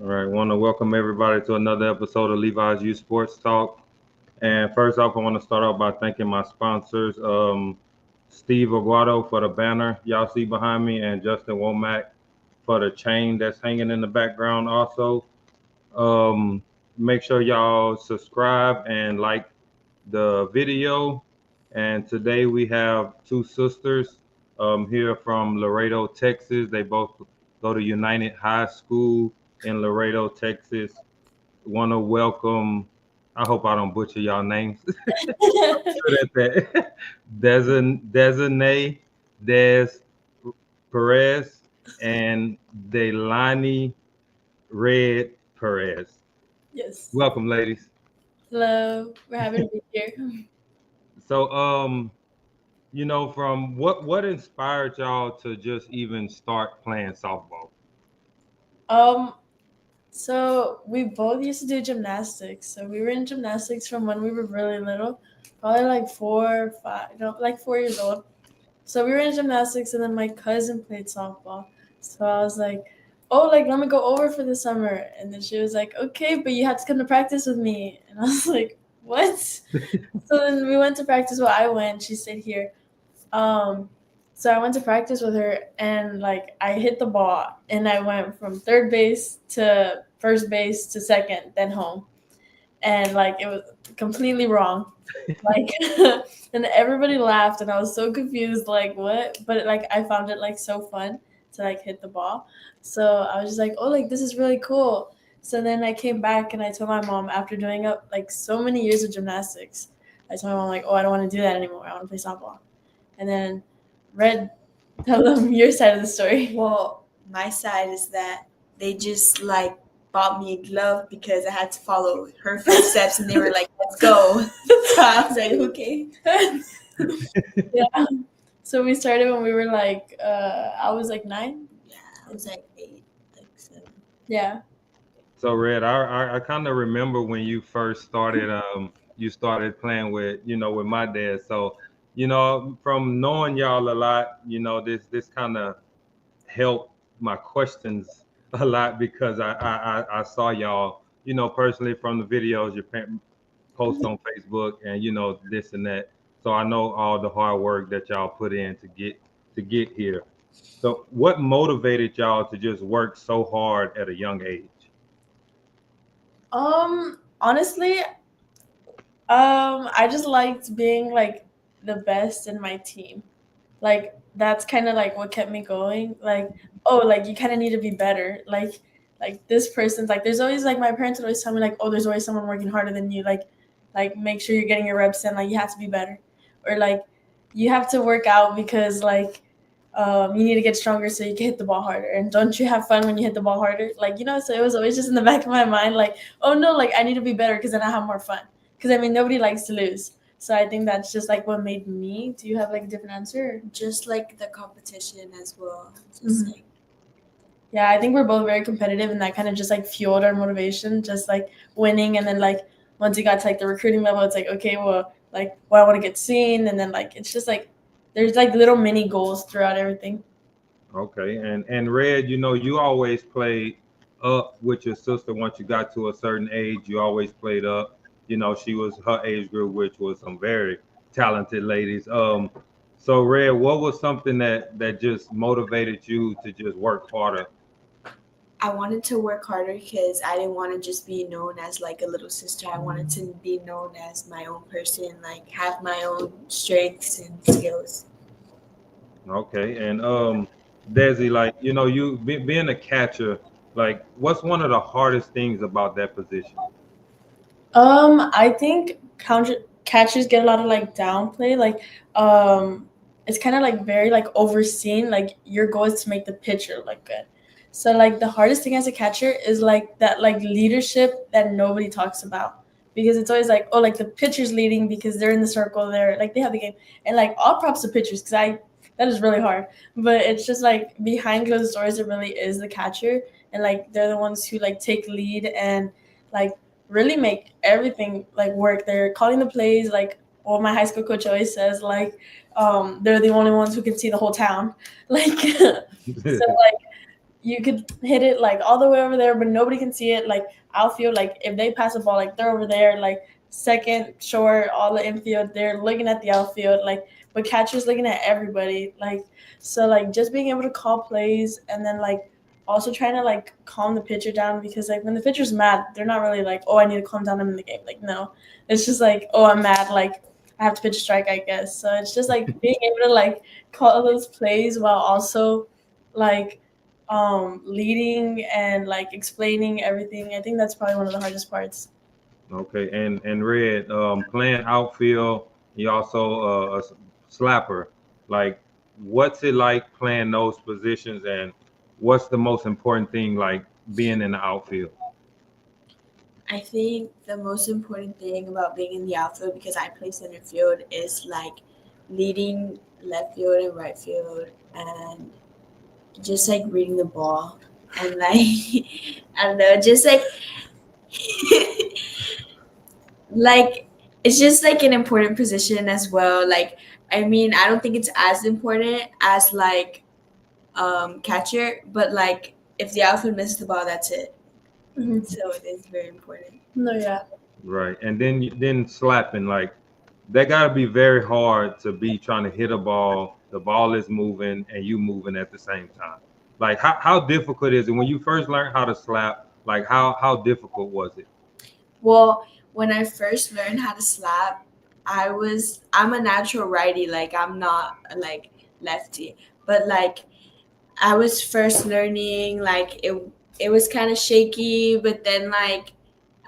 All right, want to welcome everybody to another episode of Levi's Youth Sports Talk. And first off, I want to start off by thanking my sponsors, Steve Aguado for the banner y'all see behind me, and Justin Womack for the chain that's hanging in the background. Also, um, make sure y'all subscribe and like the video. And today we have two sisters here from Laredo, Texas. They both go to United High School in Laredo, Texas. Want to welcome, I hope I don't butcher y'all names. Good at that. Desanay, Des Perez, and Deilani Red Perez. Yes. Welcome, ladies. Hello. We're happy to be here. So, from what inspired y'all to just even start playing softball? Um, so we both used to do gymnastics. So we were in gymnastics from when we were really little, probably like 4 or 5, no, like 4 years old. So we were in gymnastics, and then my cousin played softball. So I was like, "Oh, like let me go over for the summer." And then she was like, "Okay, but you have to come to practice with me." And I was like, "What?" So then we went to practice. Well, I went. She stayed here. Um, so I went to practice with her, and like I hit the ball and I went from third base to first base to second, then home. And like it was completely wrong. Like and everybody laughed and I was so confused, like what? But like I found it like so fun to like hit the ball. So I was just like, oh, like this is really cool. So then I came back and I told my mom after doing up like so many years of gymnastics. I told my mom like, oh, I don't want to do that anymore. I want to play softball. And then Red, tell them your side of the story. Well, my side is that they just like bought me a glove because I had to follow her footsteps, and they were like, "Let's go." So I was like, "Okay." Yeah. So we started when we were like, I was like 9. Yeah, I was like 8, like 7. Yeah. So Red, I kind of remember when you first started. You started playing with with my dad. So from knowing y'all a lot, this kind of helped my questions a lot because I saw y'all personally from the videos your parent post on Facebook and this and that. So I know all the hard work that y'all put in to get here. So what motivated y'all to just work so hard at a young age? Honestly, I just liked being like the best in my team. Like that's kind of like what kept me going. Like, oh, like you kind of need to be better. Like this person's like there's always like my parents would always tell me like, oh, there's always someone working harder than you. Like make sure you're getting your reps in. Like you have to be better, or like you have to work out because like you need to get stronger so you can hit the ball harder. And don't you have fun when you hit the ball harder? Like so it was always just in the back of my mind. Like, oh no, like I need to be better because then I have more fun. Because I mean nobody likes to lose. So I think that's just like what made me. Do you have like a different answer? Just like the competition as well. Just like Yeah, I think we're both very competitive, and that kind of just like fueled our motivation, just like winning. And then like once you got to like the recruiting level, it's like okay, well I want to get seen, and then like it's just like there's like little mini goals throughout everything. Okay, and Red, you always played up with your sister once you got to a certain age. You always played up. She was her age group, which was some very talented ladies. So Red, what was something that just motivated you to just work harder? I wanted to work harder because I didn't want to just be known as like a little sister. I wanted to be known as my own person, like have my own strengths and skills. Okay, and Desi, like being a catcher, like what's one of the hardest things about that position? I think catchers get a lot of like downplay. Like, it's kind of like very like overseen. Like your goal is to make the pitcher look good. So like the hardest thing as a catcher is like that like leadership that nobody talks about because it's always like oh like the pitcher's leading because they're in the circle they're like they have the game and like all props to pitchers because I that is really hard but it's just like behind closed doors it really is the catcher and like they're the ones who like take lead and like really make everything like work. They're calling the plays like what my high school coach always says they're the only ones who can see the whole town like so like you could hit it like all the way over there, but nobody can see it. Like outfield, like if they pass the ball, like they're over there, like second short, all the infield, they're looking at the outfield, like but catcher's looking at everybody. Like so like just being able to call plays and then like also trying to like calm the pitcher down because like when the pitcher's mad, they're not really like, oh, I need to calm down in the game. Like no. It's just like, oh, I'm mad, like I have to pitch a strike, I guess. So it's just like being able to like call those plays while also like leading and like explaining everything. I think that's probably one of the hardest parts. Okay, and Red, playing outfield, you also a slapper. Like, what's it like playing those positions, and what's the most important thing like being in the outfield? I think the most important thing about being in the outfield, because I play center field, is like leading left field and right field and just like reading the ball and like I don't know, just like like it's just like an important position as well. Like I mean, I don't think it's as important as like catcher, but like if the outfield misses the ball, that's it. Mm-hmm. So it is very important. No, yeah. Right, and then slapping, like that got to be very hard to be trying to hit a ball. The ball is moving and you moving at the same time. Like how difficult is it when you first learned how to slap? Like how difficult was it? Well, when I first learned how to slap, I'm a natural righty, like I'm not like lefty. But like I was first learning, like it was kind of shaky, but then like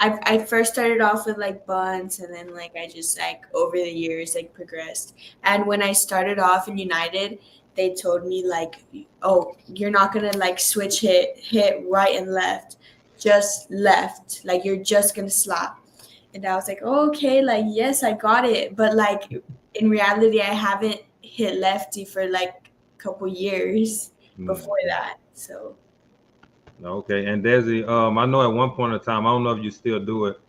I first started off with like bunts and then like I just like over the years like progressed. And when I started off in United, they told me like, oh, you're not gonna like switch hit right and left, just left. Like you're just gonna slap. And I was like, oh, okay, like yes, I got it. But like in reality, I haven't hit lefty for like a couple years before that. So Okay, and Desi, I know at one point in time, I don't know if you still do it,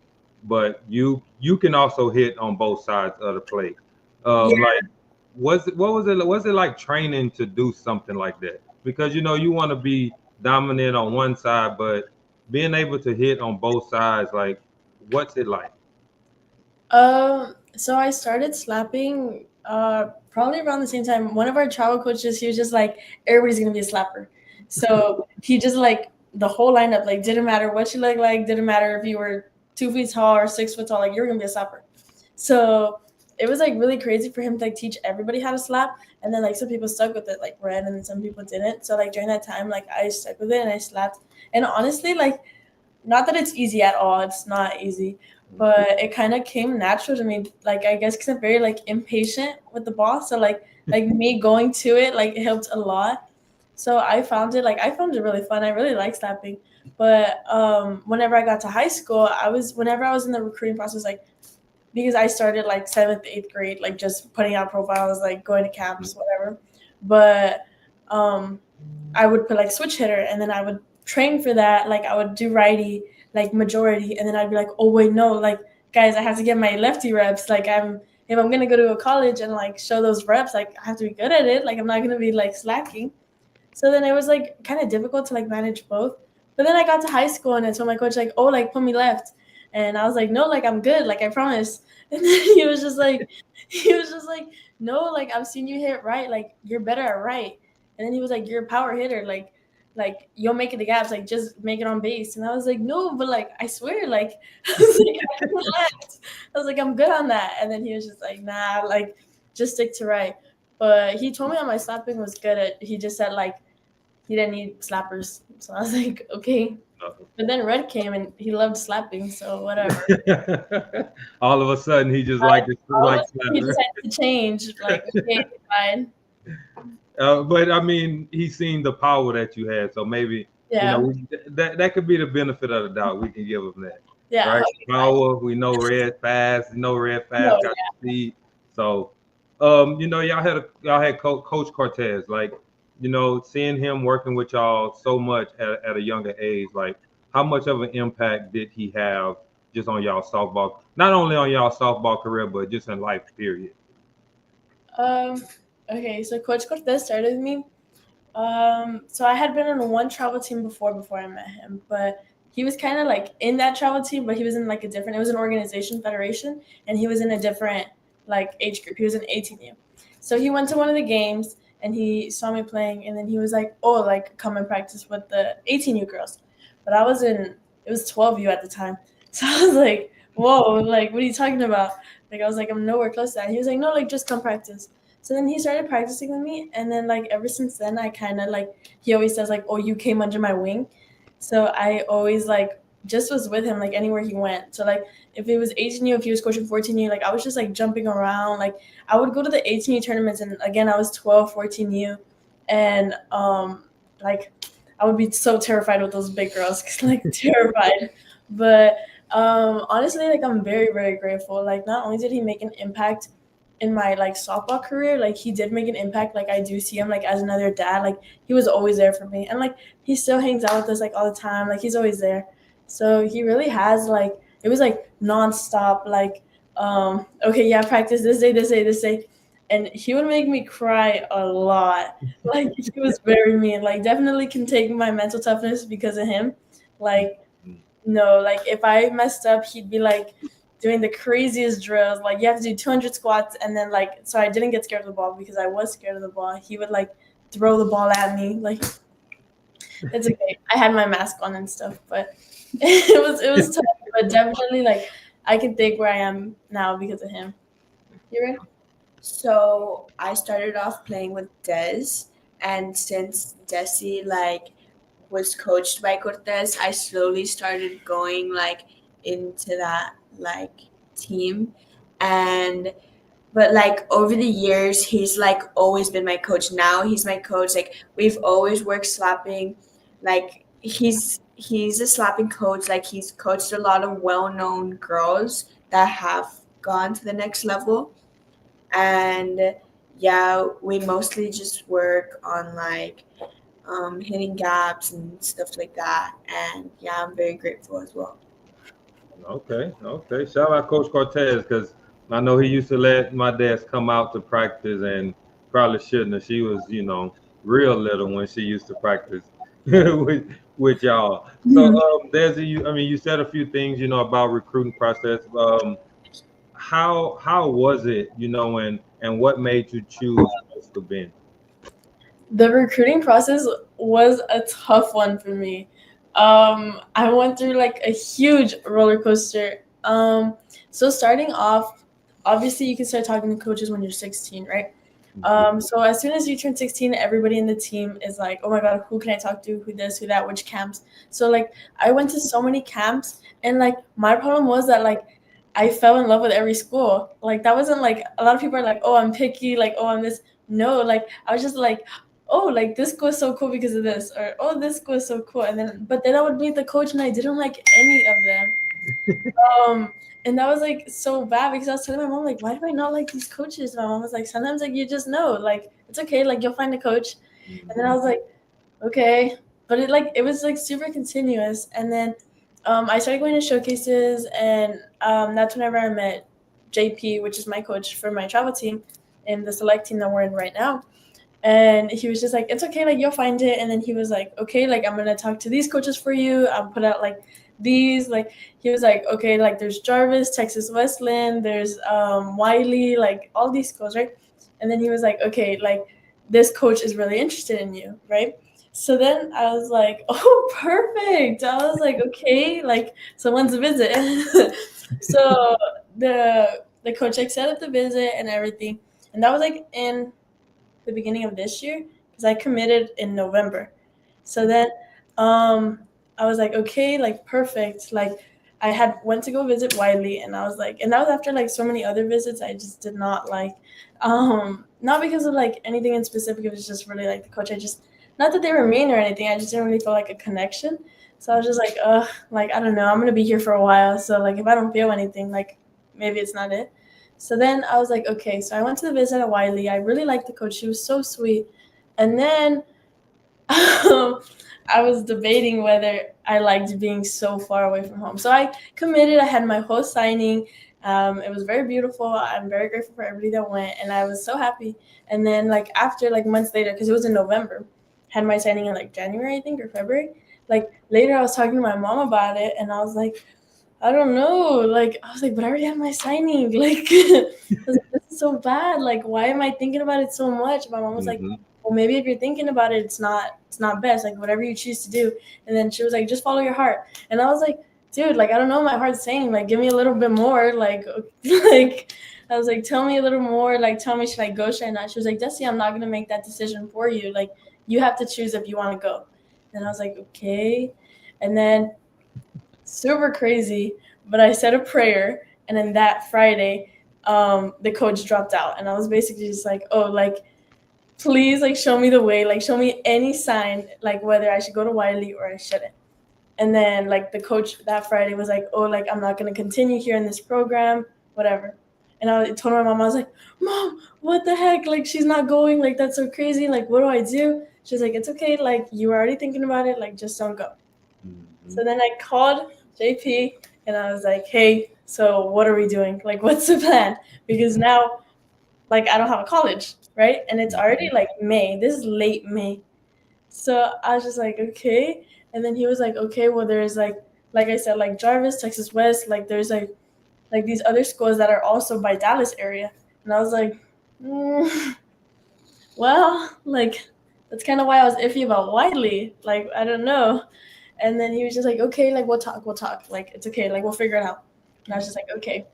but you can also hit on both sides of the plate. yeah, Like, was it like training to do something like that? Because you want to be dominant on one side, but being able to hit on both sides, like, what's it like? So I started slapping probably around the same time. One of our travel coaches, he was just like, everybody's gonna be a slapper. So he just like the whole lineup, like didn't matter what you look like, didn't matter if you were 2 feet tall or 6 foot tall, like you're gonna be a slapper. So it was like really crazy for him to like teach everybody how to slap. And then like some people stuck with it, like Red, and then some people didn't. So like during that time, like I stuck with it and I slapped. And honestly, like not that it's easy at all, it's not easy, but it kind of came natural to me. Like I guess because I'm very like impatient with the ball, so like me going to it like it helped a lot. So I found it really fun. I really like slapping. But whenever I got to high school, whenever I was in the recruiting process, like because I started like seventh, eighth grade, like just putting out profiles, like going to camps, whatever. But I would put like switch hitter, and then I would train for that. Like I would do righty, like majority, and then I'd be like, oh wait, no, like guys, I have to get my lefty reps. Like if I'm gonna go to a college and like show those reps, like I have to be good at it. Like I'm not gonna be like slacking. So then it was like kind of difficult to like manage both. But then I got to high school and I told my coach like, oh, like put me left. And I was like, no, like I'm good, like I promise. And then he was just like, no, like I've seen you hit right, like you're better at right. And then he was like, you're a power hitter, like you'll make it the gaps, like just make it on base. And I was like, no, but like I swear, like I was like, I can left. I was like, I'm good on that. And then he was just like, nah, like just stick to right. But he told me that my slapping was good. He just said like he didn't need slappers. So I was like, okay. But then Red came and he loved slapping, so whatever. All of a sudden, he just He decided to change. Like, okay, fine. But I mean, he's seen the power that you had, so maybe Yeah. that could be the benefit of the doubt. We can give him that. Yeah. Right? Power. We know Red fast. Red fast got speed. So, y'all had Coach Cortez. Like, seeing him working with y'all so much at a younger age. Like, how much of an impact did he have just on y'all softball? Not only on y'all softball career, but just in life, period. Okay, so Coach Cortez started with me So I had been on one travel team before I met him, but he was kind of like in that travel team, but he was in like a different. It was an organization federation, and he was in a different like age group. He was an 18U. So he went to one of the games and he saw me playing, and then he was like, "Oh, like come and practice with the 18U girls." But I was in. It was 12U at the time, so I was like, "Whoa, like what are you talking about?" Like I was like, "I'm nowhere close to that." He was like, "No, like just come practice." So then he started practicing with me, and then like ever since then, I kind of like he always says like, "Oh, you came under my wing," so I always like just was with him like anywhere he went. So like if it was 18U, if he was coaching 14U, like I was just like jumping around. Like I would go to the 18U tournaments, and again I was 12, 14U, and like I would be so terrified with those big girls, like terrified. But honestly, like I'm very very grateful. Like not only did he make an impact in my like softball career, like he did make an impact. Like I do see him like as another dad. Like he was always there for me, and like he still hangs out with us like all the time. Like he's always there. So he really has like it was like nonstop. Like okay, yeah, practice this day, this day, this day, and he would make me cry a lot. Like he was very mean. Like definitely can take my mental toughness because of him. Like no, like if I messed up, he'd be like doing the craziest drills. Like you have to do 200 squats, and then like so I didn't get scared of the ball because I was scared of the ball. He would like throw the ball at me. Like it's okay. I had my mask on and stuff, but it was tough. But definitely like I can think where I am now because of him. You ready? So I started off playing with Des, and since Desi like was coached by Cortez, I slowly started going like into that like team, and but like over the years he's like always been my coach. Now he's my coach. Like we've always worked slapping. Like he's a slapping coach. Like he's coached a lot of well-known girls that have gone to the next level, and yeah, we mostly just work on like hitting gaps and stuff like that. And yeah, I'm very grateful as well. Okay, okay. Shout out Coach Cortez because I know he used to let my dads come out to practice and probably shouldn't have. She was, real little when she used to practice with y'all. So, Desi, you said a few things, about recruiting process. How was it, and what made you choose Coastal Bend? The recruiting process was a tough one for me. I went through like a huge roller coaster. So starting off, obviously you can start talking to coaches when you're 16, right? So as soon as you turn 16, everybody in the team is like, oh my God, who can I talk to? Who this, who that, which camps? So like I went to so many camps, and like my problem was that like I fell in love with every school. Like that wasn't like a lot of people are like, oh, I'm picky, like, oh, I'm this. No, like I was just like, oh, like this school is so cool because of this, or oh, this school is so cool. And then but then I would meet the coach and I didn't like any of them. Um, and that was like so bad because I was telling my mom, like, why do I not like these coaches? My mom was like, sometimes like you just know, like it's okay, like you'll find a coach. And then I was like, okay. But it was like super continuous. And then I started going to showcases, and that's whenever I met JP, which is my coach for my travel team in the select team that we're in right now. And he was just like, it's okay, like you'll find it. And then he was like, okay, like I'm gonna talk to these coaches for you. I'll put out like these, like he was like, okay, like there's Jarvis, Texas Westland, there's Wiley, like all these schools, right? And then he was like, okay, like this coach is really interested in you, right? So then I was like, oh, perfect. I was like, okay, like someone's a visit. So the coach accepted the visit and everything. And that was like in the beginning of this year because I committed in November. So then I was like, okay, like perfect. Like I had went to go visit Wiley, and I was like, and that was after like so many other visits I just did not like. Not because of like anything in specific, it was just really like the coach. I just not that they were mean or anything, I just didn't really feel like a connection. So I was just like, like I don't know, I'm gonna be here for a while. So like if I don't feel anything, like maybe it's not it. So then I was like, okay. So I went to the visit at Wiley. I really liked the coach. She was so sweet. And then I was debating whether I liked being so far away from home. So I committed. I had my whole signing. It was very beautiful. I'm very grateful for everybody that went, and I was so happy. And then like after like months later, because it was in November, had my signing in like January, I think, or February. Like later I was talking to my mom about it, and I was like, I don't know. Like I was like, but I already had my signing. Like I was like, this is so bad. Like why am I thinking about it so much? My mom was like, well, maybe if you're thinking about it, it's not best. Like whatever you choose to do. And then she was like, just follow your heart. And I was like, dude, like I don't know what my heart's saying. Like give me a little bit more. Like like I was like, tell me a little more. Like tell me, should I go, should I not? She was like, Desi, I'm not gonna make that decision for you. Like you have to choose if you want to go. And I was like, okay. And then super crazy, but I said a prayer, and then that Friday, the coach dropped out, and I was basically just like, oh, like please, like show me the way, like show me any sign, like whether I should go to Wiley or I shouldn't. And then like the coach that Friday was like, oh, like I'm not gonna continue here in this program, whatever. And I told my mom, I was like, Mom, what the heck? Like she's not going, like that's so crazy. Like what do I do? She's like, it's okay, like you were already thinking about it, like just don't go. So then I called JP and I was like, hey, so what are we doing? Like, what's the plan? Because now, like, I don't have a college, right? And it's already like May. This is late May. So I was just like, okay. And then he was like, okay, well, there's like I said, like Jarvis, Texas West, like there's like these other schools that are also by Dallas area. And I was like, well, like that's kind of why I was iffy about Wiley. Like, I don't know. And then he was just like, okay, like we'll talk. Like it's okay, like we'll figure it out. And I was just like, okay.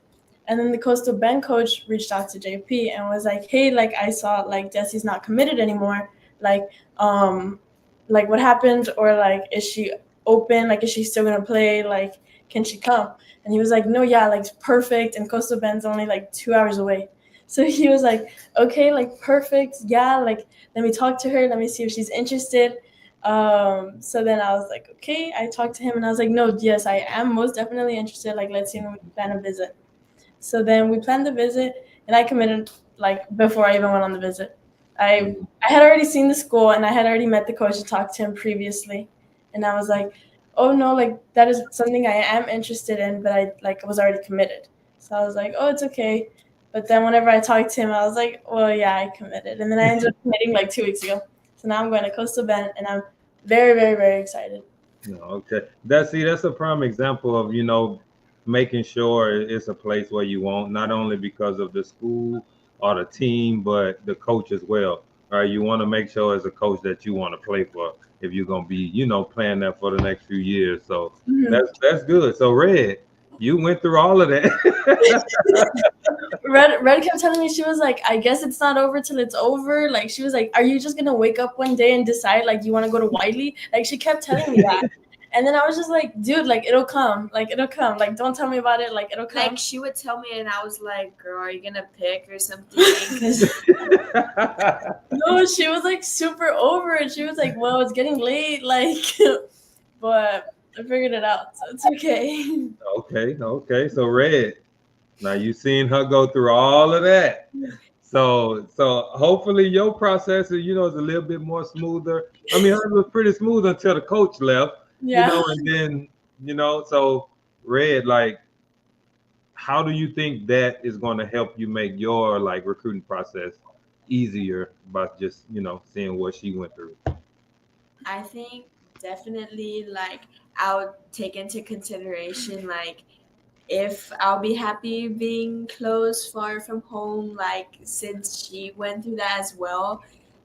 And then the Coastal Bend coach reached out to JP and was like, hey, like I saw like Desi's not committed anymore. Like what happened? Or like is she open? Like is she still gonna play? Like can she come? And he was like, no, yeah, like perfect. And Coastal Bend's only like 2 hours away. So he was like, okay, like perfect. Yeah, like let me talk to her. Let me see if she's interested. So then I was like, okay, I talked to him and I was like, no, yes, I am most definitely interested. Like, let's see when we plan a visit. So then we planned the visit and I committed like before I even went on the visit. I had already seen the school and I had already met the coach and talked to him previously. And I was like, oh no, like that is something I am interested in, but I like was already committed. So I was like, oh, it's okay. But then whenever I talked to him, I was like, well, yeah, I committed. And then I ended up committing like 2 weeks ago. So now I'm going to Coastal Bend, and I'm very, very, very excited. Okay, that's a prime example of making sure it's a place where you want, not only because of the school or the team, but the coach as well. All right, you want to make sure as a coach that you want to play for if you're gonna be playing that for the next few years. So that's good. So Red, you went through all of that. Red kept telling me, she was like, I guess it's not over till it's over. Like she was like, are you just gonna wake up one day and decide like you want to go to Wiley? Like she kept telling me that. And then I was just like, dude, like it'll come. Like don't tell me about it. Like it'll come. Like she would tell me and I was like, girl, are you gonna pick or something? No, she was like super over it. She was like, well, it's getting late. Like, but I figured it out. So it's okay. Okay. So Red, now you've seen her go through all of that. So hopefully your process is a little bit more smoother. I mean, hers was pretty smooth until the coach left. Yeah. And then so Red, like, how do you think that is going to help you make your like recruiting process easier by just seeing what she went through? I think definitely like I'll take into consideration like if I'll be happy being close, far from home, like since she went through that as well.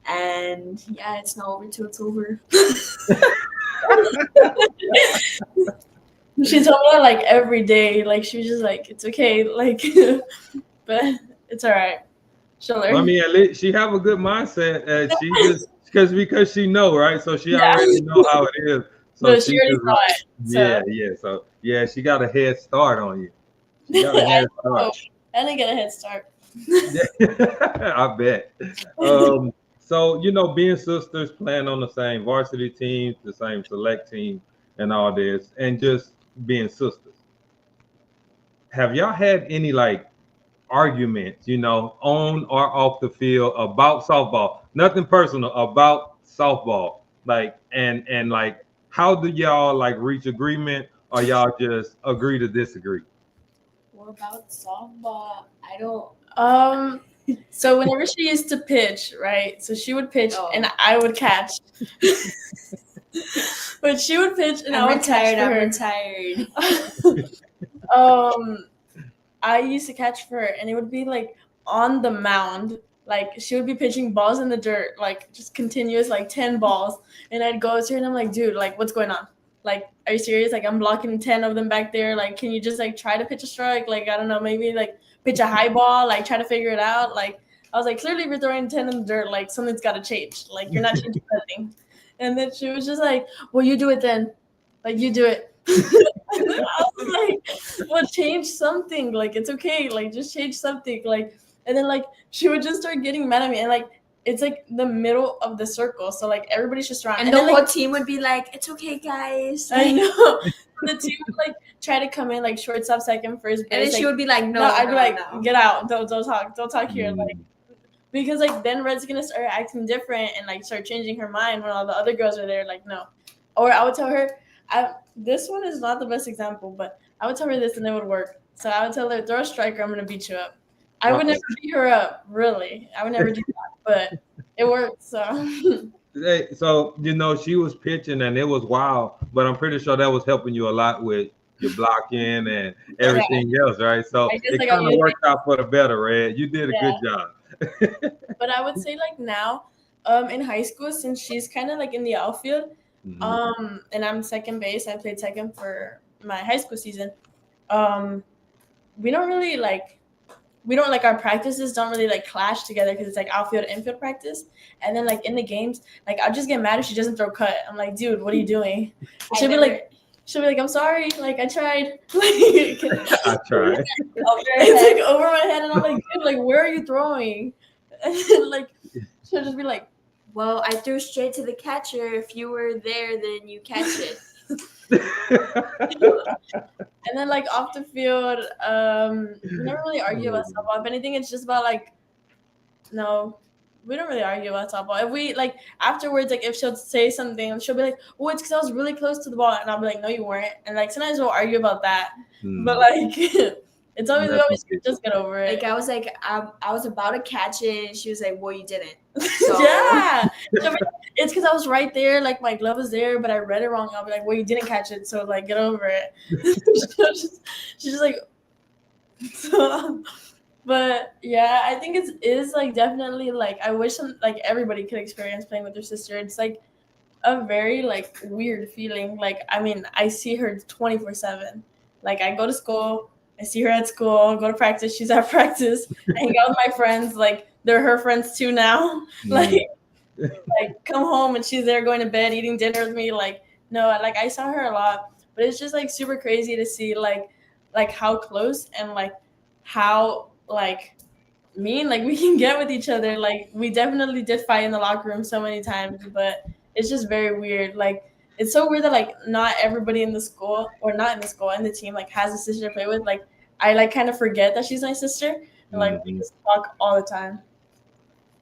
And yeah, it's not over till it's over. She told me that like every day. Like she was just like, it's okay, like but it's all right. She'll learn. I mean, at least she have a good mindset. She just because she know, right? So she already know how it is. So no, she already saw it. So. Yeah. So yeah, she got a head start on you. She got a head start. I didn't get a head start. I bet. So being sisters, playing on the same varsity team, the same select team, and all this, and just being sisters. Have y'all had any like arguments, on or off the field about softball? Nothing personal, about softball. Like and like, how do y'all like reach agreement, or y'all just agree to disagree? What about softball? I don't. So whenever she used to pitch, right? So she would pitch Oh. and I would catch. But she would pitch and I would catch I'm for retired. her. I used to catch for her, and it would be like on the mound. Like she would be pitching balls in the dirt, like just continuous, like 10 balls. And I'd go to her and I'm like, dude, like what's going on? Like, are you serious? Like I'm blocking 10 of them back there. Like, can you just like try to pitch a strike? Like, I don't know, maybe like pitch a high ball, like try to figure it out. Like I was like, clearly if you're throwing 10 in the dirt, like something's gotta change. Like you're not changing nothing. And then she was just like, well, you do it then. Like you do it. And then I was like, well, change something. Like, it's okay. Like, just change something. Like, and then, like, she would just start getting mad at me. And, like, it's, like, the middle of the circle. So, like, everybody's just around. And the then, whole like, team would be like, "It's okay, guys." I know. The team would, like, try to come in, like, shortstop, second, first base. And then like, she would be like, "No, I'd be like, no." get out. Don't talk here. Mm. Like, because, like, then Red's going to start acting different and, like, start changing her mind when all the other girls are there. Like, no. Or I would tell her, this one is not the best example, but I would tell her this and it would work. So I would tell her, throw a striker, I'm going to beat you up. I would never beat her up, really. I would never do that, but it worked. So Hey, so she was pitching and it was wild, but I'm pretty sure that was helping you a lot with your blocking and everything else, right? So I guess, it like, kind of worked out for the better, Red. You did a Yeah. good job. but I would say like now, in high school, since she's kind of like in the outfield, Mhm. and I'm second base, I played second for my high school season. We don't really like our practices don't really like clash together because it's like outfield infield practice, and then like in the games, like I'll just get mad if she doesn't throw cut. I'm like, dude, what are you doing? She'll be like, I'm sorry, like I tried. I tried. It's like over my head, and I'm like, dude, like where are you throwing? And then, like she'll just be like, "Well, I threw straight to the catcher. If you were there, then you catch it." and then like off the field, we never really argue about softball. If anything, it's just about like, no, we don't really argue about softball. If we like afterwards, like if she'll say something, she'll be like, "Oh, it's because I was really close to the ball," and I'll be like, "No, you weren't." And like sometimes we'll argue about that, but like it's always we always just get over it. Like I was like, I was about to catch it, and she was like, "Well, you didn't." So. Yeah, it's because I was right there, like my glove was there, but I read it wrong. I'll be like, "Well, you didn't catch it, so like get over it." she's just like, so, but yeah, I think it is like definitely like I wish like everybody could experience playing with their sister. It's like a very like weird feeling. Like I mean, I see her 24/7. Like I go to school, I see her at school, go to practice, she's at practice, I hang out with my friends, like they're her friends too now. Like come home and she's there going to bed, eating dinner with me. Like no, like I saw her a lot, but it's just like super crazy to see like how close and like how like mean like we can get with each other. Like we definitely did fight in the locker room so many times, but it's just very weird. Like it's so weird that like not everybody in the school or not in the school in the team like has a sister to play with. Like I like kind of forget that she's my sister and like we just talk all the time.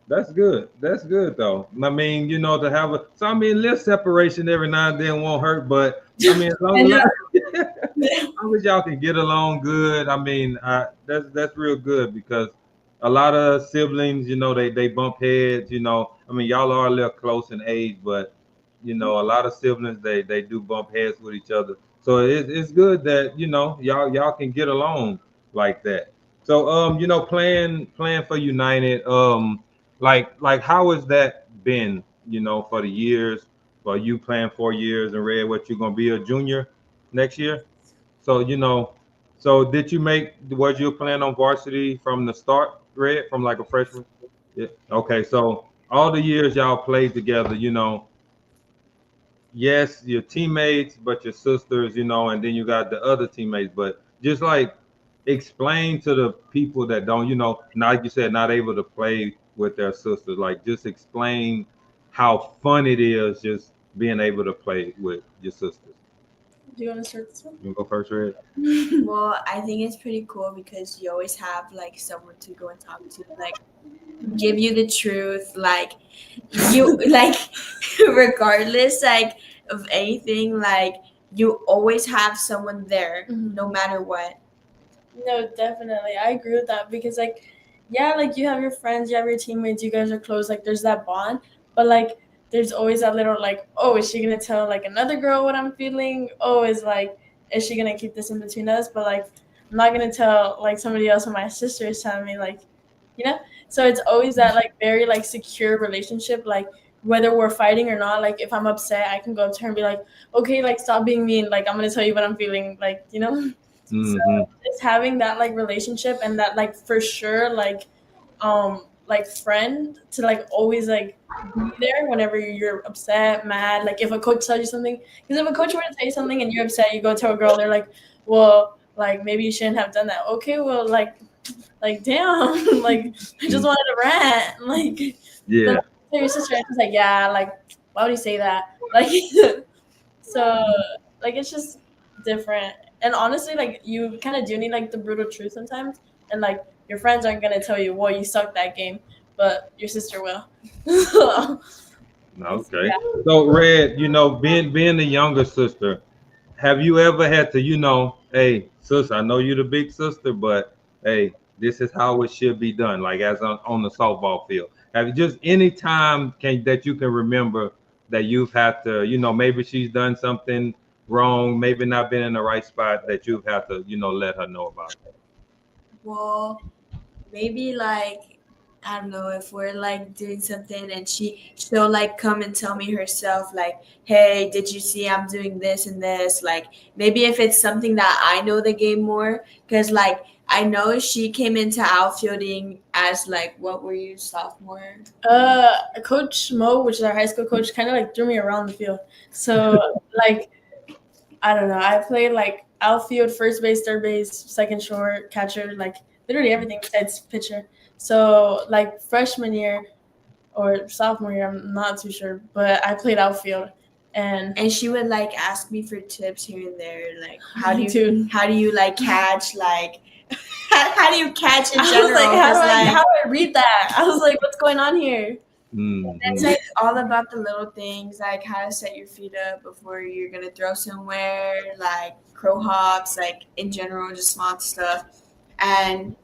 That's good. That's good though. I mean, to have little separation every now and then won't hurt, but I mean, as long as y'all can get along good, I mean, that's real good because a lot of siblings, they bump heads. I mean, y'all are a little close in age, but a lot of siblings they do bump heads with each other. So it's good that y'all can get along like that. So playing for United, like how has that been, for the years, for you playing 4 years and Red, what you're gonna be a junior next year? So so was you playing on varsity from the start, Red, from like a freshman? Yeah. Okay, so all the years y'all played together, yes, your teammates, but your sisters, and then you got the other teammates. But just like explain to the people that don't, like you said, not able to play with their sisters, like just explain how fun it is just being able to play with your sisters. Do you want to start this one? You want to go first, Red? Well, I think it's pretty cool because you always have like someone to go and talk to, like give you the truth, like you like regardless like of anything, like you always have someone there no matter what. No, definitely. I agree with that because like yeah, like you have your friends, you have your teammates, you guys are close, like there's that bond. But like there's always that little like, oh, is she gonna tell like another girl what I'm feeling? Oh, is she gonna keep this in between us? But like I'm not gonna tell like somebody else when my sister is telling me like, you know? So it's always that like very like secure relationship, like whether we're fighting or not, like if I'm upset, I can go up to her and be like, okay, like stop being mean, like I'm gonna tell you what I'm feeling, like, you know? So Mm-hmm. it's having that like relationship and that like for sure like friend to like always like be there whenever you're upset, mad. Like if a coach tells you something, because if a coach were to tell you something and you're upset, you go tell a girl, they're like, well, like maybe you shouldn't have done that. Okay, well, like damn, like I just wanted to rant, like. But Yeah. like, tell your sister, and she's like, yeah, like why would you say that, like. So like it's just different. And honestly, like you kind of do need like the brutal truth sometimes. And like your friends aren't gonna tell you, "Well, you sucked that game," but your sister will. So, Okay. yeah. So Red, being the younger sister, have you ever had to, hey, sister, I know you're the big sister, but hey, this is how it should be done, like as on the softball field. Have you just any time that you can remember that you've had to, maybe she's done something wrong, maybe not been in the right spot that you've had to, let her know about it? Well, maybe like I don't know if we're like doing something and she'll like come and tell me herself like, hey, did you see I'm doing this and this? Like maybe if it's something that I know the game more, because like I know she came into outfielding as like what were you, sophomore? Coach Mo, which is our high school coach, kind of like threw me around the field. So like I don't know. I played like outfield, first base, third base, second short, catcher, like literally everything besides pitcher. So like freshman year or sophomore year, I'm not too sure, but I played outfield, and And she would like ask me for tips here and there, like dude, how do you like catch like how do you catch in I was like, general? Because like how do I read that? I was like, what's going on here? it's Mm-hmm. like all about the little things, like how to set your feet up before you're gonna throw somewhere, like crow hops, like in general, just small stuff. And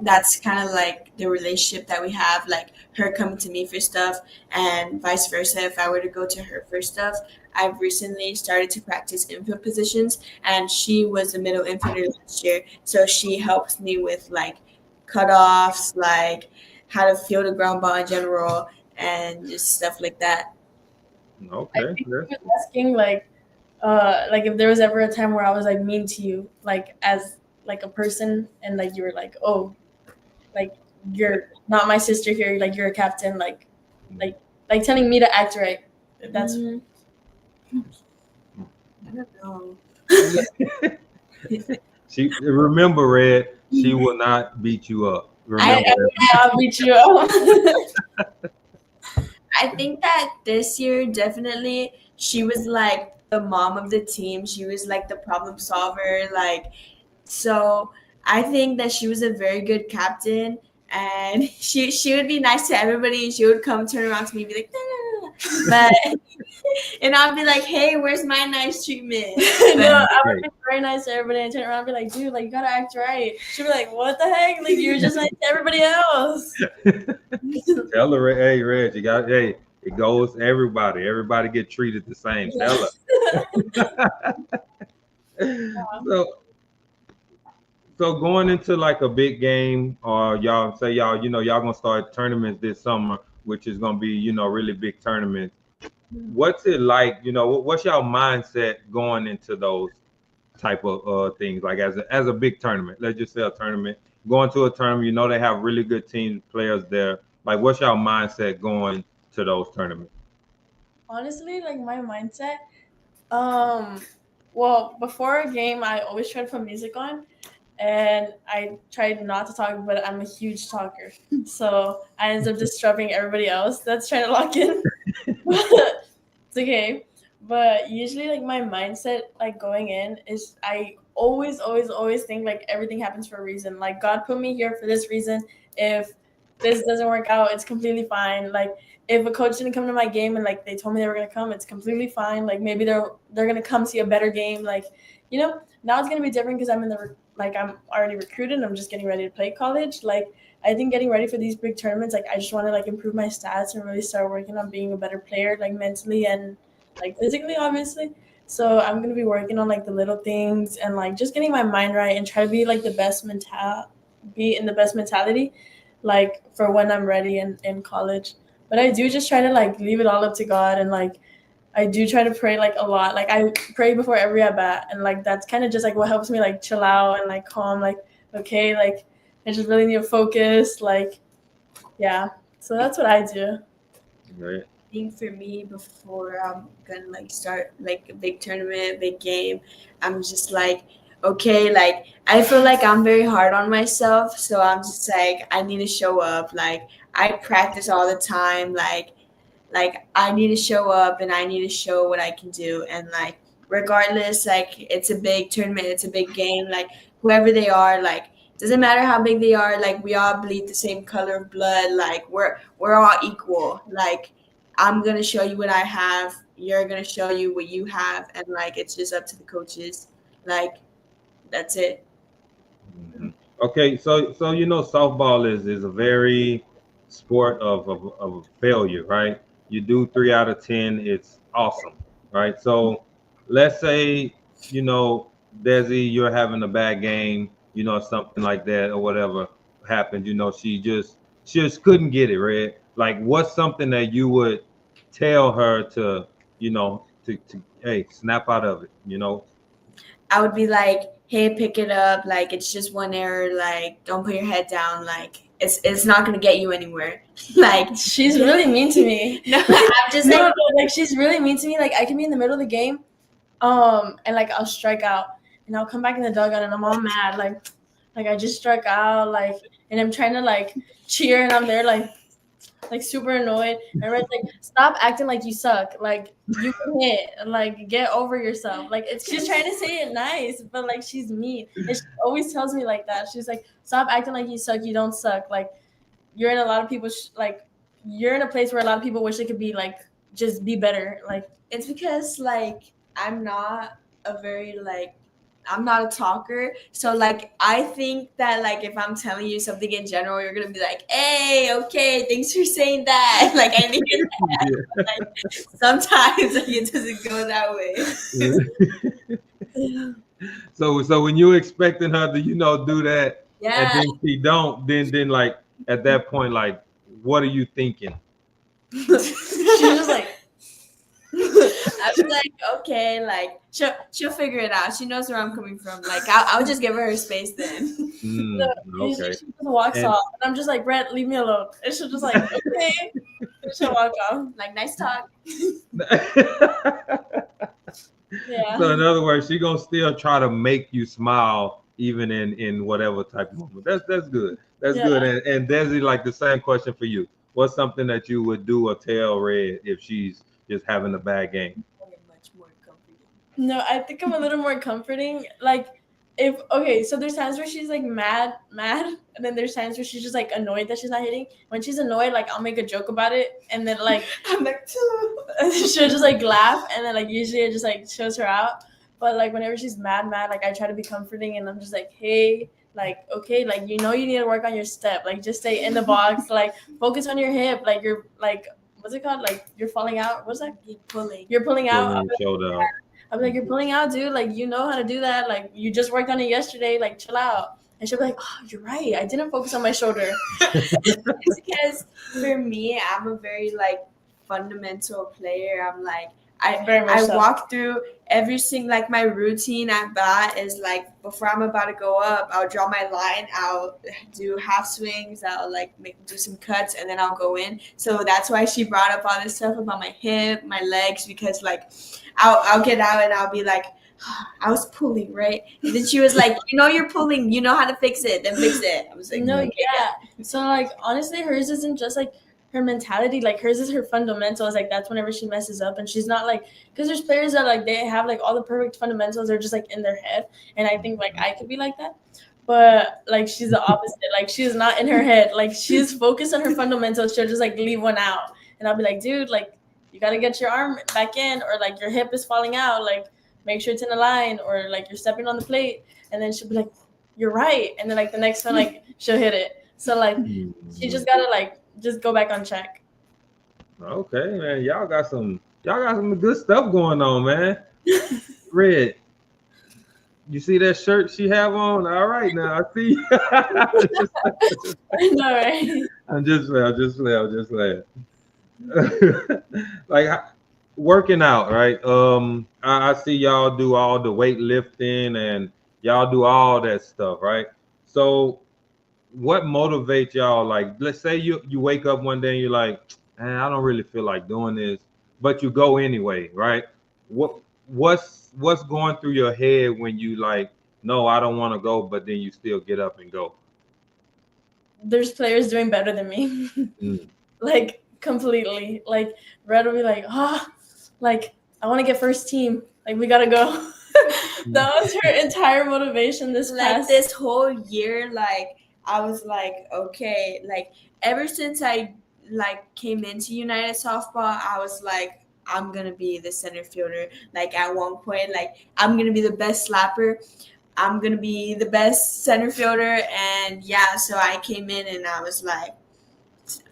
that's kind of like the relationship that we have, like her coming to me for stuff and vice versa if I were to go to her for stuff. I've recently started to practice infield positions and she was a middle infielder last year, so she helps me with like cutoffs, like how to field a ground ball in general and just stuff like that. I Okay. think he was asking like if there was ever a time where I was like mean to you, like as like a person, and like you were like, oh, like you're not my sister here, like you're a captain, like like telling me to act right. That's Mm, I don't know. She remember, Red. She will not beat you up. I I Remember that. will not beat you up. I think that this year definitely she was like the mom of the team. She was like the problem solver. Like so I think that she was a very good captain and she would be nice to everybody and she would come turn around to me and be like, "No, no, no, no." But and I'll be like, hey, where's my nice treatment? No, But I would Hey, be very nice to everybody and turn around and be like, dude, like you gotta act right. She'd be like, what the heck? Like you're just nice to everybody else. tell her, hey, Red, you got, hey, it goes to everybody. Everybody get treated the same. Tell her. So going into like a big game, or y'all say y'all gonna start tournaments this summer, which is gonna be really big tournaments. What's it like? What's y'all mindset going into those type of things? Like as a big tournament, let's just say a tournament. Going to a tournament, they have really good team players there. Like, what's y'all mindset going to those tournaments? Honestly, like my mindset, um, well, before a game, I always try to put music on, and I tried not to talk, but I'm a huge talker, so I ended up disrupting everybody else that's trying to lock in. It's okay. But usually like my mindset like going in is I always think like everything happens for a reason. Like God put me here for this reason. If this doesn't work out, it's completely fine. Like if a coach didn't come to my game and like they told me they were gonna come, it's completely fine. Like maybe they're gonna come see a better game. Like, you know, now it's gonna be different because I'm already recruited. And I'm just getting ready to play college. Like I think getting ready for these big tournaments, like I just want to like improve my stats and really start working on being a better player, like mentally and like physically, obviously. So I'm gonna be working on like the little things and like just getting my mind right and try to be like be in the best mentality, like for when I'm ready in college. But I do just try to like leave it all up to God and like I do try to pray like a lot. Like I pray before every at bat and like that's kind of just like what helps me like chill out and like calm. Like okay, like I just really need to focus. Like yeah, so that's what I do. Right. I think for me, before I'm gonna like start like a big tournament, big game, I'm just like, okay, like I feel like I'm very hard on myself, so I'm just like I need to show up. Like I practice all the time, like I need to show up and I need to show what I can do, and like regardless, like it's a big tournament, it's a big game, like whoever they are, like doesn't matter how big they are, like we all bleed the same color of blood, like we're all equal. Like I'm gonna show you what I have, you're gonna show you what you have, and like it's just up to the coaches. Like that's it. Mhm. Okay, so softball is a very sport of failure, right? You do 3 out of 10, it's awesome, right? So let's say Desi, you're having a bad game, something like that or whatever happened. She just couldn't get it, right? Like, what's something that you would tell her to hey, snap out of it. I would be like, hey, pick it up. Like it's just one error. Like don't put your head down. Like it's not gonna get you anywhere. Like She's really mean to me. no, I'm just No, like like she's really mean to me. Like I can be in the middle of the game, and like I'll strike out, and I'll come back in the dugout, and I'm all mad, like I just struck out, like, and I'm trying to like cheer, and I'm there like super annoyed. And Red's like, stop acting like you suck, like you can hit, and like get over yourself. Like it's she's trying to say it nice, but like she's mean, and she always tells me like that. She's like, stop acting like you suck. You don't suck. Like you're in a lot of people like you're in a place where a lot of people wish they could be like just be better. Like it's because like I'm not a very like I'm not a talker. So like I think that like if I'm telling you something in general, you're gonna be like, hey, okay, thanks for saying that. Like I need that. Like, sometimes like it doesn't go that way. So when you're expecting her to, do that, and Yeah. then she don't, then like at that point, like, what are you thinking? she's just like I was like, okay, like she'll figure it out. She knows where I'm coming from. Like I'll just give her space then. Okay. she just walks And off, and I'm just like, Brett, leave me alone. And she'll just like, okay, and she'll walk off. Like nice talk. Yeah. So in other words, she gonna still try to make you smile even in whatever type of moment. That's good. That's Yeah. good. And Desi, like the same question for you. What's something that you would do or tell Red if she's just having a bad game? Much more comforting. No, I think I'm a little more comforting. Like, if okay, so there's times where she's like mad, and then there's times where she's just like annoyed that she's not hitting. When she's annoyed, like I'll make a joke about it, and then like I'm like, she'll just like laugh, and then like usually it just like shows her out. But like whenever she's mad, like I try to be comforting, and I'm just like, hey, like okay, like you need to work on your step, like just stay in the box, like focus on your hip, like you're like what's it called, like you're falling out. What's that? You're pulling out. Pulling your shoulder out. I'm like, you're pulling out, dude. Like, you know how to do that. Like, you just worked on it yesterday. Like, chill out. And she'll be like, oh, you're right. I didn't focus on my shoulder. it's because for me, I'm a very like fundamental player. I'm like Very much I so. walk through every single like my routine at bat is like before I'm about to go up, I'll draw my line, I'll do half swings, I'll like do some cuts, and then I'll go in. So that's why she brought up all this stuff about my hip, my legs, because like I'll get out and I'll be like, I was pulling, right? And then she was like, you're pulling, you know how to fix it, then fix it. I was like, No, okay, yeah. So, like, honestly, hers isn't just like her mentality. Like, hers is her fundamentals. Like, that's whenever she messes up. And she's not like, because there's players that like they have like all the perfect fundamentals. They're just like in their head. And I think like I could be like that. But like she's the opposite. Like she's not in her head. Like she's focused on her fundamentals. She'll just like leave one out. and I'll be like, dude, like you gotta get your arm back in, or like your hip is falling out, like make sure it's in a line, or like you're stepping on the plate. And then she'll be like, you're right. And then like the next one, like she'll hit it. So like she just gotta like just go back on check. Okay, man. Y'all got some good stuff going on, man. Red. You see that shirt she have on? All right, now I see. I know, right? I'm just playing. Like working out, right? I see y'all do all the weightlifting and y'all do all that stuff, right? So what motivates y'all? Like, let's say you wake up one day and you're like, man, I don't really feel like doing this, but you go anyway, right? What's going through your head when you like, no, I don't want to go, but then you still get up and go? There's players doing better than me. Like completely. Like Red will be like, like I want to get first team. Like we gotta go. That was her entire motivation this whole year. Like I was like, okay, like ever since I like came into United Softball, I was like, I'm gonna be the center fielder. Like at one point, like I'm gonna be the best slapper. I'm gonna be the best center fielder. And yeah, so I came in and I was like,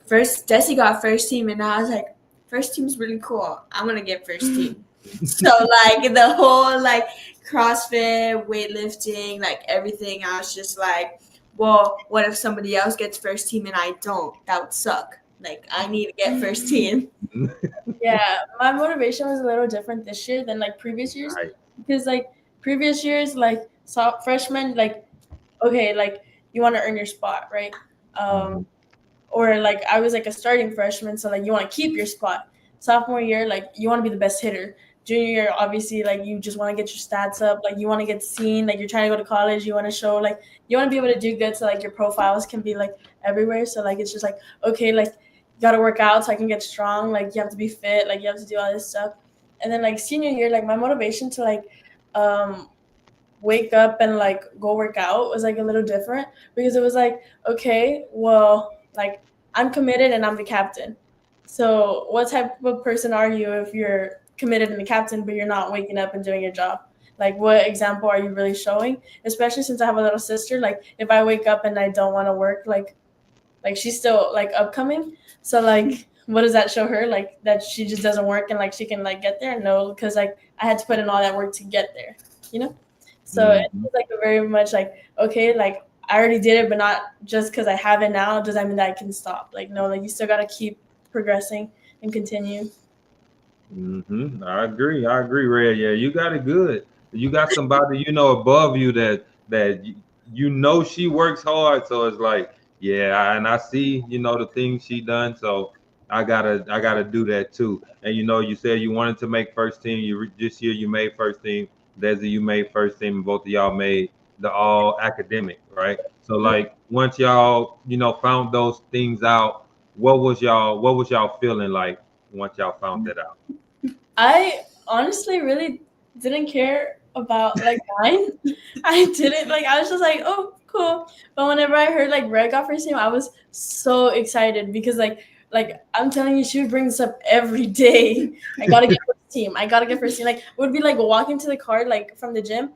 first Desi got first team, and I was like, first team's really cool. I'm gonna get first team. So like the whole like CrossFit, weightlifting, like everything, I was just like, well, what if somebody else gets first team and I don't? That would suck. Like I need to get first team. Yeah, my motivation was a little different this year than like previous years, Right. because like previous years, like freshmen, like okay, like you want to earn your spot, right? Or like I was like a starting freshman, so like you want to keep your spot. Sophomore year, like you want to be the best hitter. Junior year, obviously, like you just want to get your stats up, like you want to get seen, like you're trying to go to college, you want to show, like you want to be able to do good, so like your profiles can be like everywhere. So like it's just like, okay, like you got to work out so I can get strong, like you have to be fit, like you have to do all this stuff. And then like senior year, like my motivation to like wake up and like go work out was like a little different, because it was like, okay, well, like I'm committed and I'm the captain. So what type of person are you if you're committed and the captain, but you're not waking up and doing your job? Like what example are you really showing? Especially since I have a little sister, like if I wake up and I don't want to work, like she's still like upcoming. So like what does that show her? Like that she just doesn't work and like she can like get there? No, because like I had to put in all that work to get there, you know? So it's like a very much like, okay, like I already did it, but not just because I have it now does that mean that I can stop. Like no, like you still gotta keep progressing and continue. I agree, Red. Yeah, you got it good. You got somebody above you that she works hard. So it's like, yeah, and I see the things she done. So I gotta do that too. And you said you wanted to make first team. This year you made first team. Desi, you made first team, and both of y'all made the all academic, right? So like once y'all found those things out, what was y'all feeling like once y'all found that out? I honestly really didn't care about like mine. I didn't like. I was just like, oh, cool. But whenever I heard like Red got first team, I was so excited because like I'm telling you, she would bring this up every day. I gotta get first team. I gotta get first team. Like it would be like walking to the car like from the gym.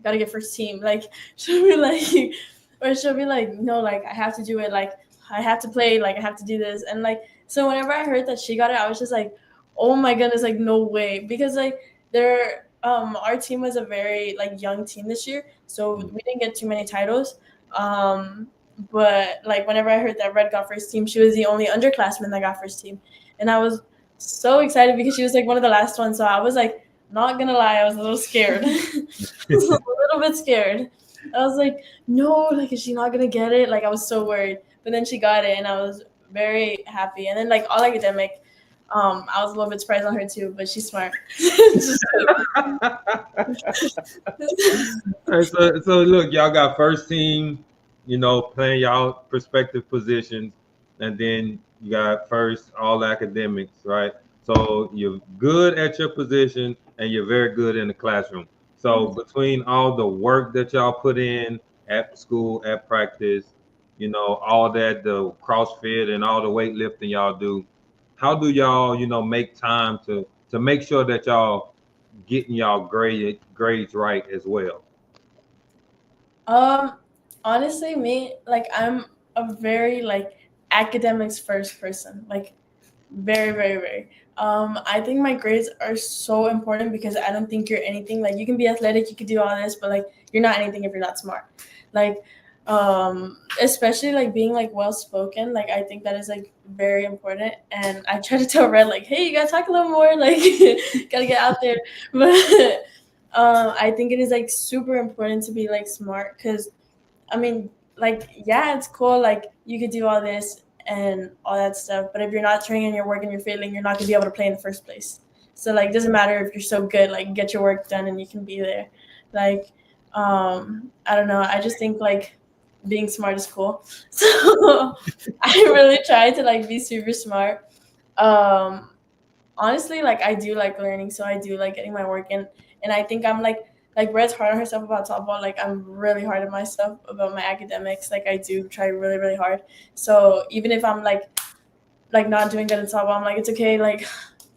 Gotta get first team. Like she'll be like, or she'll be like, no, like I have to do it. Like I have to play. Like I have to do this. And like so whenever I heard that she got it, I was just like, oh my goodness, like no way, because like our team was a very like young team this year, so we didn't get too many titles. But like whenever I heard that Red got first team, she was the only underclassman that got first team, and I was so excited because she was like one of the last ones. So I was like, not gonna lie, I was a little scared. I was a little bit scared. I was like, no, like is she not gonna get it? Like I was so worried, but then she got it, and I was very happy. And then like all academic. I was a little bit surprised on her too, but she's smart. So look, y'all got first team, playing y'all prospective positions, and then you got first all academics, right? So you're good at your position and you're very good in the classroom. So between all the work that y'all put in at school, at practice, all that, the CrossFit and all the weightlifting y'all do, how do y'all, make time to make sure that y'all getting y'all grades right as well? Um, Honestly, me, like, I'm a very like academics first person. Like, very, very, very. I think my grades are so important because I don't think you're anything. Like, you can be athletic, you can do all this, but like you're not anything if you're not smart. Like, especially like being like well spoken. Like, I think that is like very important. And I try to tell Red like, hey, you gotta talk a little more. Like, gotta get out there. But I think it is like super important to be like smart because I mean, like, yeah, it's cool. Like, you could do all this and all that stuff, but if you're not turning in your work and you're failing, you're not gonna be able to play in the first place. So, like, it doesn't matter if you're so good. Like, get your work done and you can be there. Like, I don't know. I just think like being smart is cool. So, I really try to like be super smart. Um, Honestly, like I do like learning, so I do like getting my work in, and I think I'm like Red's hard on herself about softball. Like I'm really hard on myself about my academics. Like I do try really really hard. So even if I'm like not doing good in softball, I'm like it's okay. Like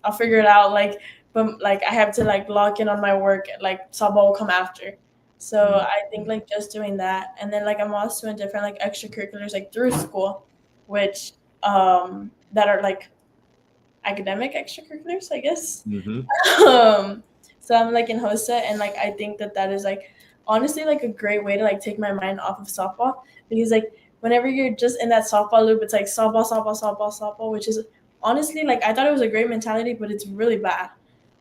I'll figure it out. Like but like I have to like lock in on my work. Like softball will come after. So I think like just doing that, and then like I'm also in different like extracurriculars like through school, which that are like academic extracurriculars, I guess. Mm-hmm. Um, so I'm like in HOSA, and like I think that that is like honestly like a great way to like take my mind off of softball because like whenever you're just in that softball loop, it's like softball, softball, softball, softball, which is honestly like I thought it was a great mentality, but it's really bad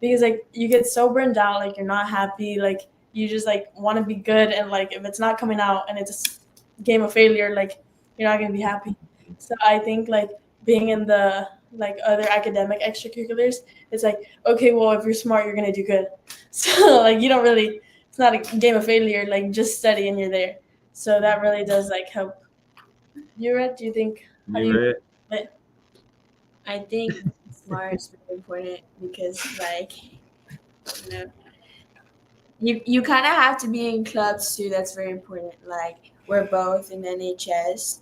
because like you get so burned out, like you're not happy, like you just like want to be good, and like if it's not coming out and it's a game of failure, like you're not gonna be happy. So I think like being in the like other academic extracurriculars, it's like okay, well if you're smart, you're gonna do good. So like you don't really, it's not a game of failure. Like just study and you're there. So that really does like help. You read? Do you think? How do You you? read? I think being smart is really important because, like, you know, you kind of have to be in clubs too. That's very important. Like, we're both in NHS,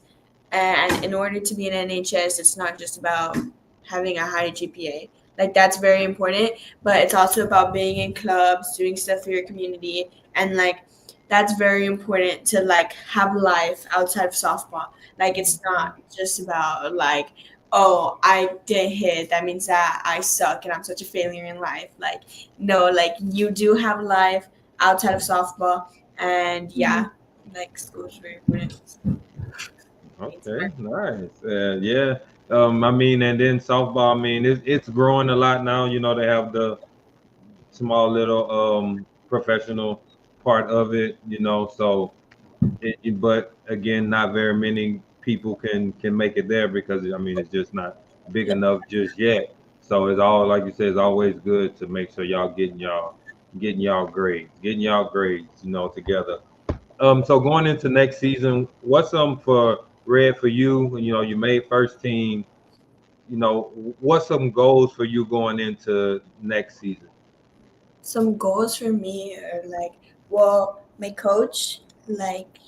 and in order to be in NHS, it's not just about having a high GPA. Like, that's very important, but it's also about being in clubs, doing stuff for your community, and like that's very important to like have life outside of softball. Like, it's not just about like, oh, I didn't hit, that means that I suck and I'm such a failure in life. Like, no, like you do have life outside of softball, and yeah, like school is very important. Okay, nice. Yeah. I mean, and then softball. I mean, it's growing a lot now. They have the small little professional part of it. So but again, not very many people can make it there because I mean it's just not big enough just yet. So it's all like you said, it's always good to make sure y'all getting y'all grades, together. So going into next season, what's for Red for you? You made first team. What's some goals for you going into next season? Some goals for me are like, well, my coach, like,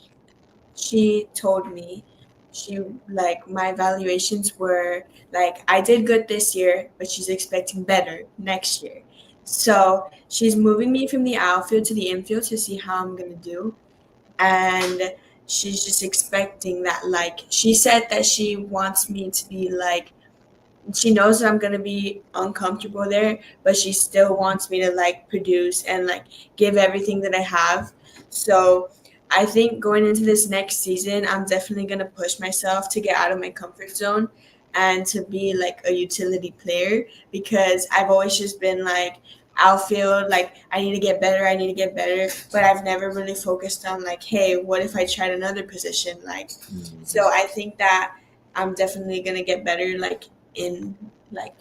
she told me, she like my evaluations were like I did good this year, but she's expecting better next year. So she's moving me from the outfield to the infield to see how I'm gonna do. And she's just expecting that, like, she said that she wants me to be like, she knows that I'm gonna be uncomfortable there, but she still wants me to like produce and like give everything that I have. So I think going into this next season, I'm definitely gonna push myself to get out of my comfort zone and to be like a utility player, because I've always just been like outfield, like I need to get better, I need to get better, but I've never really focused on like, hey, what if I tried another position? Like, so I think that I'm definitely gonna get better, like in like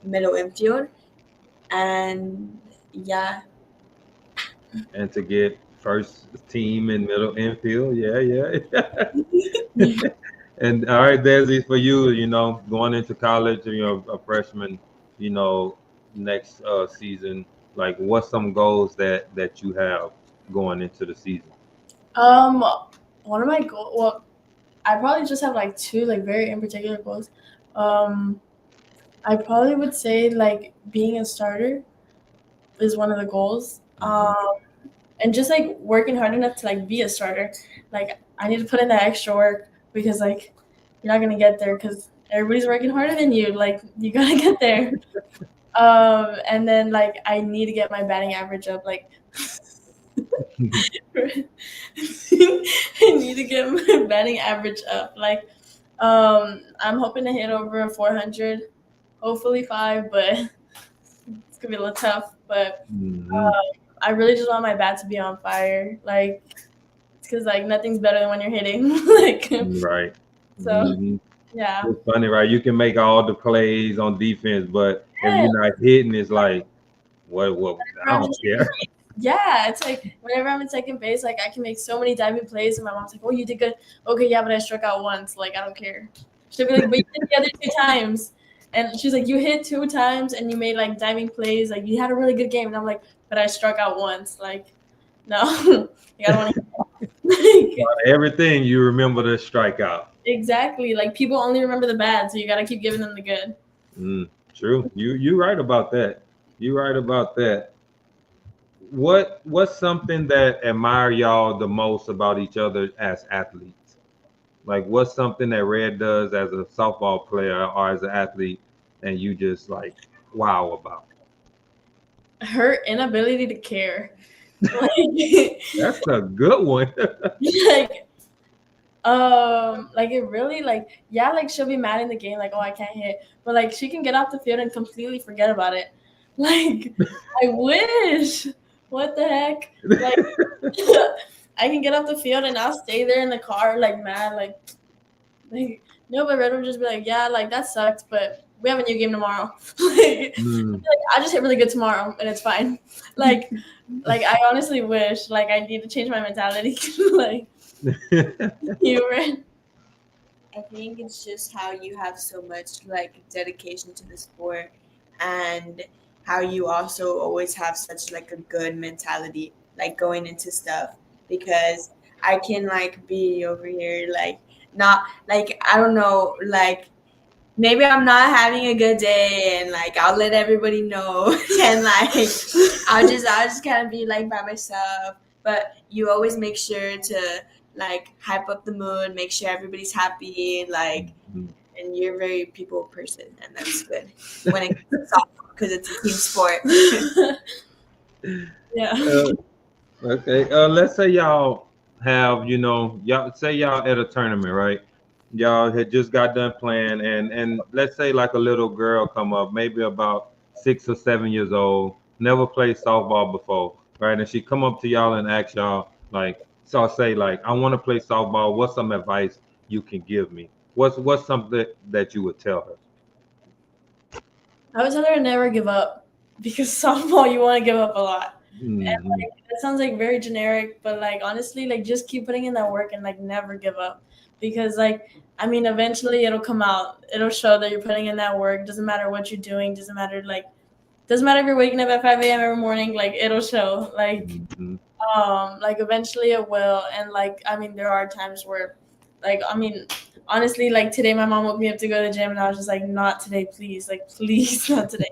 middle infield, and yeah. And to get first team in middle infield, yeah. And all right, Desi, for you, going into college, a freshman, you know, next season, like what's some goals that you have going into the season? Um, One of my goals. Well, I probably just have like two like very in particular goals. Um, I probably would say like being a starter is one of the goals. And just like working hard enough to like be a starter. Like I need to put in that extra work because like you're not gonna get there because everybody's working harder than you. Like you gotta get there. And then like I need to get my batting average up. Like I need to get my batting average up. Like I'm hoping to hit over 400, hopefully 5, but it's gonna be a little tough. But I really just want my bat to be on fire. Like because like nothing's better than when you're hitting. Like Right. so yeah. It's funny, right? You can make all the plays on defense, but if you're not hitting, it's like, what? I don't care. Yeah, it's like whenever I'm in second base, like I can make so many diving plays, and my mom's like, "Oh, you did good." Okay, yeah, but I struck out once. Like I don't care. She'll be like, "But you did the other 2 times," and she's like, "You hit 2 times and you made like diving plays. Like you had a really good game." And I'm like, "But I struck out once." Like, no, like, I don't want to. Like, Everything you remember the strikeout. exactly. Like people only remember the bad, so you gotta keep giving them the good. True. You right about that. You right about that. What's something that admire y'all the most about each other as athletes? Like what's something that Red does as a softball player or as an athlete and you just like wow about? Her inability to care. Like, That's a good one. like like it really like yeah, like she'll be mad in the game, like, oh, I can't hit, but like she can get off the field and completely forget about it. Like I wish. What the heck? Like I can get off the field and I'll stay there in the car like mad, like no, but Red will just be like, yeah, like that sucked, but we have a new game tomorrow. Like, I just hit really good tomorrow and it's fine. Like I honestly wish like I need to change my mentality. Like you Red. I think it's just how you have so much like dedication to the sport and how you also always have such like a good mentality like going into stuff because I can like be over here like not like I don't know like maybe I'm not having a good day and like I'll let everybody know and like I'll just kind of be like by myself but you always make sure to like hype up the mood make sure everybody's happy like and you're a very people person and that's good when it comes to softball because it's a team sport. Yeah. Okay. Let's say y'all have, y'all say y'all at a tournament, right? Y'all had just got done playing, and let's say like a little girl come up, maybe about 6 or 7 years old, never played softball before, right? And she come up to y'all and ask y'all, like, so I'll say like, I want to play softball. What's some advice you can give me? What's something that you would tell her? I would tell her to never give up because softball you want to give up a lot. And like that sounds like very generic, but like honestly, like just keep putting in that work and like never give up. Because like I mean eventually it'll come out. It'll show that you're putting in that work. Doesn't matter what you're doing, doesn't matter if you're waking up at 5 a.m. every morning, like it'll show. Like eventually it will. And like I mean there are times where like I mean honestly, like today my mom woke me up to go to the gym and I was just like, not today, please. Like please not today.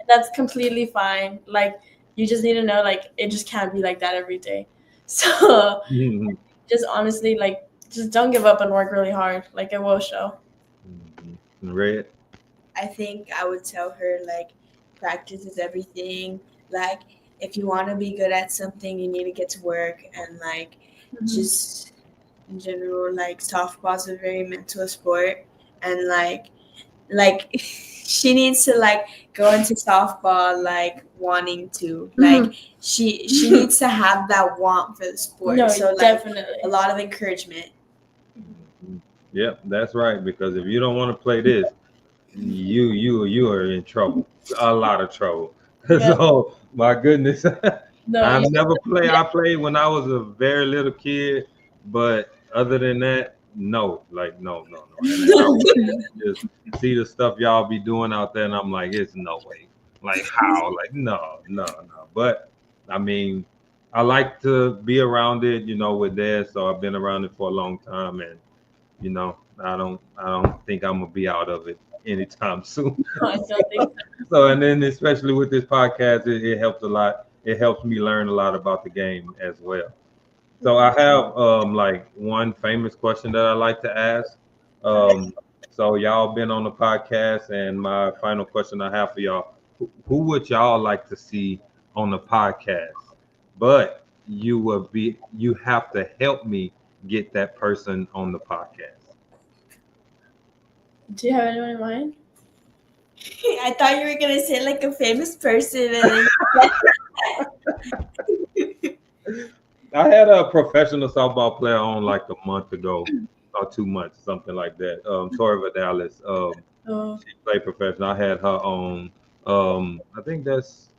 That's completely fine. Like you just need to know like it just can't be like that every day. So just honestly like just don't give up and work really hard. Like it will show. Red. I think I would tell her like practice is everything. Like if you want to be good at something, you need to get to work and like just in general like softball's a very mental sport and like she needs to like go into softball like wanting to like she needs to have that want for the sport. No, so like definitely a lot of encouragement. Yep, that's right. Because if you don't want to play this, you are in trouble, a lot of trouble. Yeah. So my goodness, No, I've never played. I played when I was a very little kid, but other than that, no, like no. And I would just see the stuff y'all be doing out there, and I'm like, it's no way. Like how? Like no. But I mean, I like to be around it, with Dad. So I've been around it for a long time, and I don't think I'm gonna be out of it anytime soon. I don't think So, and then especially with this podcast, it helps a lot. It helps me learn a lot about the game as well. So I have like one famous question that I like to ask. Um, so y'all been on the podcast, and my final question I have for y'all: who would y'all like to see on the podcast? But you have to help me get that person on the podcast. Do you have anyone in mind? I thought you were gonna say like a famous person, and I had a professional softball player on like a month ago, or 2 months, something like that. Tori Vidalis. Oh, She played professional. I had her on. I think that's.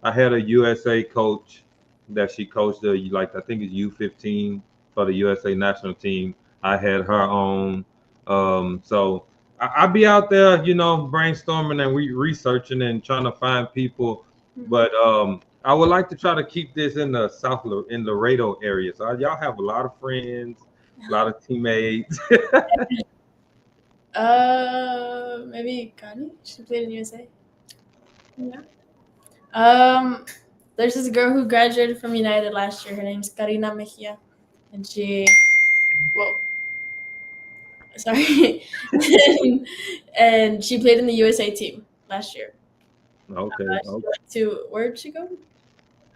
I had a USA coach that she coached like I think it's U15 for the USA national team. I had her on. So I be out there, brainstorming and researching and trying to find people. But I would like to try to keep this in the in Laredo area. So y'all have a lot of friends, a lot of teammates. maybe Connie. She played in USA. yeah. There's this girl who graduated from United last year. Her name's Karina Mejia, and whoa, sorry, and she played in the USA team last year. Okay. She went to where'd she go?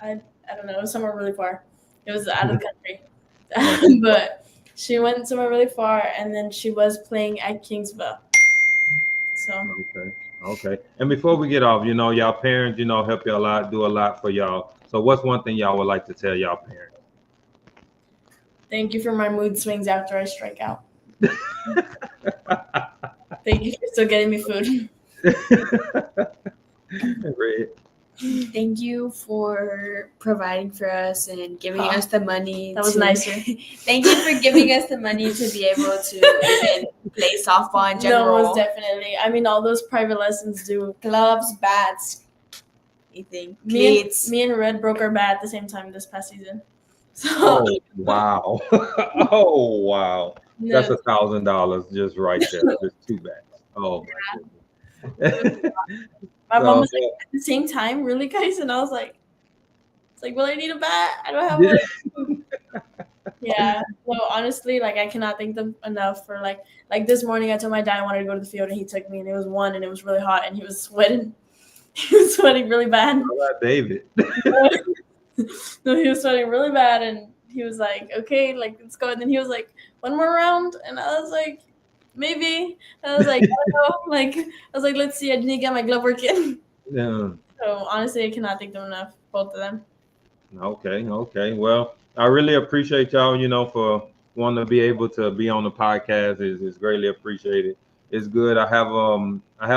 I don't know. It was somewhere really far. It was out of the country, but she went somewhere really far, and then she was playing at Kingsville. So Okay. Okay. And before we get off, y'all parents, help y'all out, do a lot for y'all. So what's one thing y'all would like to tell y'all parents? thank you for my mood swings after I strike out. Thank you for still getting me food. Red. Thank you for providing for us and giving us the money. That was nicer. Thank you for giving us the money to be able to even play softball in general. No, most definitely. I mean, all those private lessons do. Gloves, bats, anything. Me and Red broke our bat at the same time this past season. So Oh wow. Oh wow. no, That's $1,000 just right there. Just two bats. Oh my goodness. my mom was So, like, at the same time, really, guys? And I was like, it's like, well, I need a bat. I don't have one. Yeah. So honestly, like, I cannot thank them enough for like this morning. I told my dad I wanted to go to the field, and he took me, and it was 1, and it was really hot, and he was sweating. He was sweating really bad. how about David? No, he was sweating really bad, and he was like, okay, like, let's go. And then he was like, one more round, and I was like, maybe. And I was like, I don't know. Like, I was like, let's see. I need to get my glove working. Yeah. So honestly, I cannot thank them enough, both of them. Okay. Well, I really appreciate y'all, for wanting to be able to be on the podcast. Is greatly appreciated. It's good. I have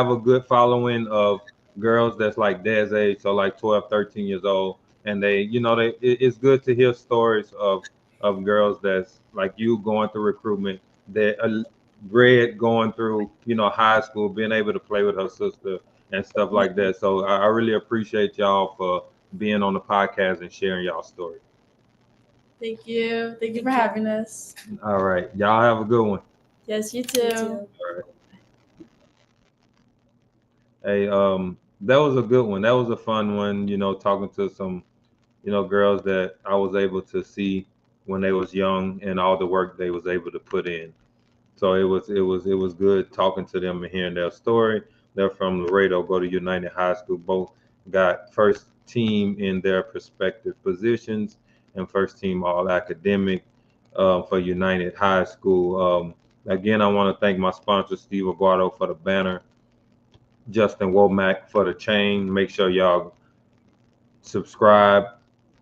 a good following of girls that's like Des age, so like 12, 13 years old. And it's good to hear stories of girls that's like you going through recruitment, that Red going through, high school, being able to play with her sister and stuff like that. So I really appreciate y'all for being on the podcast and sharing y'all story. Thank you. Thank you for having us. All right. Y'all have a good one. Yes, you too. All right. Hey, that was a good one. That was a fun one, talking to some, girls that I was able to see when they was young and all the work they was able to put in. So it was good talking to them and hearing their story. They're from Laredo, go to United High School. Both got first team in their respective positions and first team all academic for United High School. Again, I want to thank my sponsor Steve Aguado for the banner, Justin Womack for the chain. Make sure y'all subscribe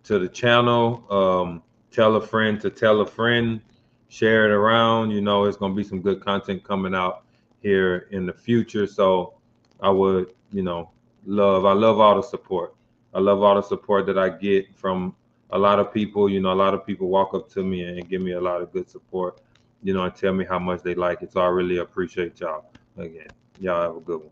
to the channel. Tell a friend to tell a friend. Share it around. It's going to be some good content coming out here in the future. So I would, I love all the support. I love all the support that I get from a lot of people. A lot of people walk up to me and give me a lot of good support, and tell me how much they like it. So I really appreciate y'all. Again, y'all have a good one.